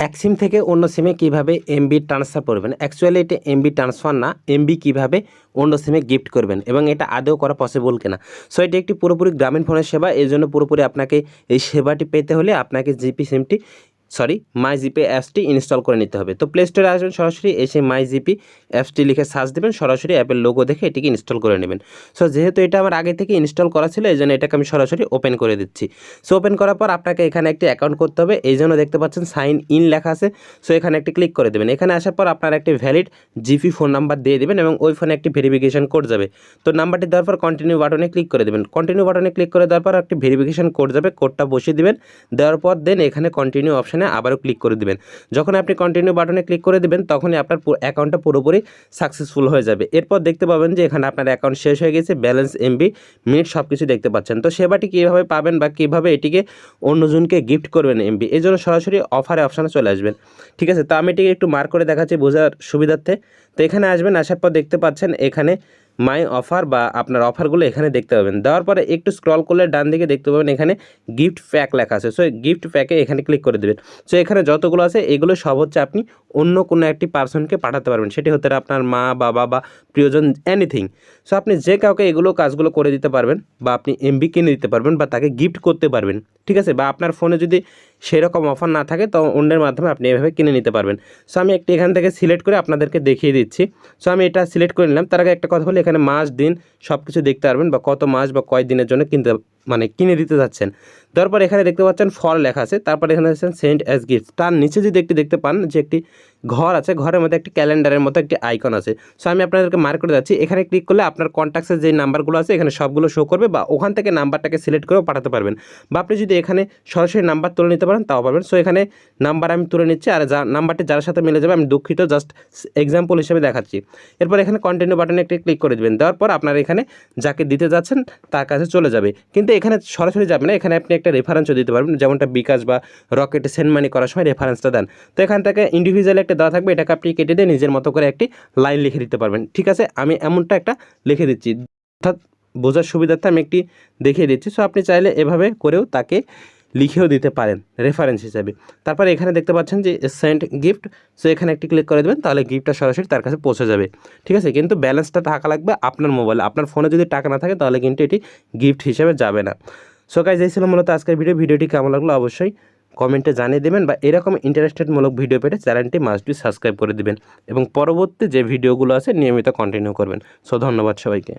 এক সিম থেকে অন্য সিমে কিভাবে এমবি ট্রান্সফার করবেন। অ্যাকচুয়ালি এটা এমবি ট্রান্সফার না, এমবি কিভাবে অন্য সিমে গিফট করবেন এবং এটা আদৌ করা পসিবল কিনা। সো এটি একটি পুরোপুরি গ্রামীণ ফোনের সেবা। এই জন্য পুরোপুরি আপনাকে এই সেবাটি পেতে হলে আপনাকে মাই জিপি অ্যাপসটি ইনস্টল করে নিতে হবে। তো প্লে স্টোরে আসবেন, সরাসরি এসে মাই জিপি অ্যাপসটি লিখে সার্চ দেবেন, সরাসরি অ্যাপের লোগো দেখে এটিকে ইনস্টল করে নেবেন। সো যেহেতু এটা আমার আগে থেকে ইনস্টল করা ছিল, এই জন্য এটাকে আমি সরাসরি ওপেন করে দিচ্ছি। সো ওপেন করার পর আপনাকে এখানে একটি অ্যাকাউন্ট করতে হবে, এই জন্য দেখতে পাচ্ছেন সাইন ইন লেখা আছে। সো এখানে একটি ক্লিক করে দেবেন। এখানে আসার পর আপনার একটি ভ্যালিড জিপি ফোন নাম্বার দিয়ে দেবেন এবং ওই ফোনে একটি ভেরিফিকেশন কোড যাবে। তো নাম্বারটি দেওয়ার পর কন্টিনিউ বাটনে ক্লিক করে দেবেন। কন্টিনিউ বাটনে ক্লিক করে দেওয়ার পর একটি ভেরিফিকেশন কোড যাবে, কোডটা বসিয়ে দেবেন। দেওয়ার পর দেন এখানে কন্টিনিউ অপশানে আবারও ক্লিক করে দেবেন। যখন আপনি কন্টিনিউ বাটনে ক্লিক করে দেবেন তখনই আপনার অ্যাকাউন্টটা পুরোপুরি সাকসেসফুল হয়ে যাবে। এরপর দেখতে পাবেন যে এখানে আপনার অ্যাকাউন্ট শেষ হয়ে গেছে, ব্যালেন্স, এমবি, মিনিট সব কিছু দেখতে পাচ্ছেন। তো সেবাটি কীভাবে পাবেন বা কীভাবে এটিকে অন্যজনকে গিফট করবেন এমবি, এই জন্য সরাসরি অফারে অপশানে চলে আসবেন। ঠিক আছে, তো আমি এটিকে একটু মার্ক করে দেখাচ্ছি বোঝার সুবিধার্থে। তো এখানে আসবেন, আসার পর দেখতে পাচ্ছেন এখানে মাই অফার বা আপনার অফারগুলো এখানে দেখতে পাবেন। দেওয়ার পরে একটু স্ক্রল করলে ডান দিকে দেখতে পাবেন এখানে গিফট প্যাক লেখা আছে। সো গিফট প্যাকে এখানে ক্লিক করে দেবেন। সো এখানে যতগুলো আছে এগুলো সব হচ্ছে আপনি অন্য কোনো একটি পার্সনকে পাঠাতে পারবেন, সেটি হতে পারে আপনার মা, বাবা বা প্রিয়জন, এনিথিং। সো আপনি যে কাউকে এগুলো কাজগুলো করে দিতে পারবেন বা আপনি এমবি কিনে দিতে পারবেন বা তাকে গিফট করতে পারবেন। ঠিক আছে, বা আপনার ফোনে যদি সেরকম অফার না থাকে তো অন্যের মাধ্যমে আপনি এভাবে কিনে নিতে পারবেন। সো আমি একটি এখান থেকে সিলেক্ট করে আপনাদেরকে দেখিয়ে দিচ্ছি। সো আমি এটা সিলেক্ট করে নিলাম। তার আগে একটা কথা বলি, এখানে মাস, দিন সব কিছু দেখতে পারবেন বা কত মাস বা কয় দিনের জন্য কিনে দিতে যাচ্ছেন। তারপর এখানে দেখতে পাচ্ছেন ফল লেখা আছে, তারপর এখানে আছেন সেন্ড অ্যাজ গিফট। তার নিচে যদি একটি দেখতে পান যে একটি ঘর আছে, ঘরের মধ্যে একটি ক্যালেন্ডারের মতো একটি আইকন আছে। সো আমি আপনাদেরকে মার্ক করে যাচ্ছি, এখানে ক্লিক করলে আপনার কন্ট্যাক্টসের যে নাম্বারগুলো আছে এখানে সবগুলো শো করবে বা ওখান থেকে নাম্বারটাকে সিলেক্ট করেও পাঠাতে পারবেন, বা আপনি যদি এখানে সরাসরি নাম্বার তুলে নিতে পারেন তাও পারবেন। সো এখানে নাম্বার আমি তুলে নিচ্ছি, আর নাম্বারটি যার সাথে মিলে যাবে, আমি দুঃখিত, জাস্ট এক্সাম্পল হিসেবে দেখাচ্ছি। এরপর এখানে কন্টিনিউ বাটনে একটি ক্লিক করে দেবেন। দেওয়ার পর আপনার এখানে যাকে দিতে যাচ্ছেন তার কাছে চলে যাবে, কিন্তু এখানে সরাসরি যাবে না। এখানে আপনি একটা রেফারেন্সও দিতে পারবেন, যেমনটা বিকাশ বা রকেটে সেন্ড মানি করার সময় রেফারেন্সটা দেন। তো এখান থেকে ইন্ডিভিজুয়াল একটা দেওয়া থাকবে, এটাকে আপনি কেটে দিয়ে নিজের মতো করে একটি লাইন লিখে দিতে পারবেন। ঠিক আছে, আমি এমনটা একটা লিখে দিচ্ছি, অর্থাৎ বোঝার সুবিধার্থে আমি একটি দেখিয়ে দিচ্ছি। সো আপনি চাইলে এভাবে করেও তাকে লিখেও দিতে পারেন রেফারেন্স হিসাবে। তারপর এখানে দেখতে পাচ্ছেন যে সেন্ড গিফট। সো এখানে একটি ক্লিক করে দেবেন, তাহলে গিফটটা সরাসরি তার কাছে পৌঁছে যাবে। ঠিক আছে, কিন্তু ব্যালেন্সটা টাকা লাগবে আপনার মোবাইলে। আপনার ফোনে যদি টাকা না থাকে তাহলে কিন্তু এটি গিফট হিসেবে যাবে না। সো গাইস, এই ছিল মূলত আজকের ভিডিওটি কেমন লাগলো অবশ্যই কমেন্টে জানিয়ে দেবেন, বা এরকম ইন্টারেস্টেডমূলক ভিডিও পেতে চ্যানেলটি মাস্ট বি সাবস্ক্রাইব করে দেবেন এবং পরবর্তী যে ভিডিওগুলো আছে নিয়মিত কন্টিনিউ করবেন। সো ধন্যবাদ সবাইকে।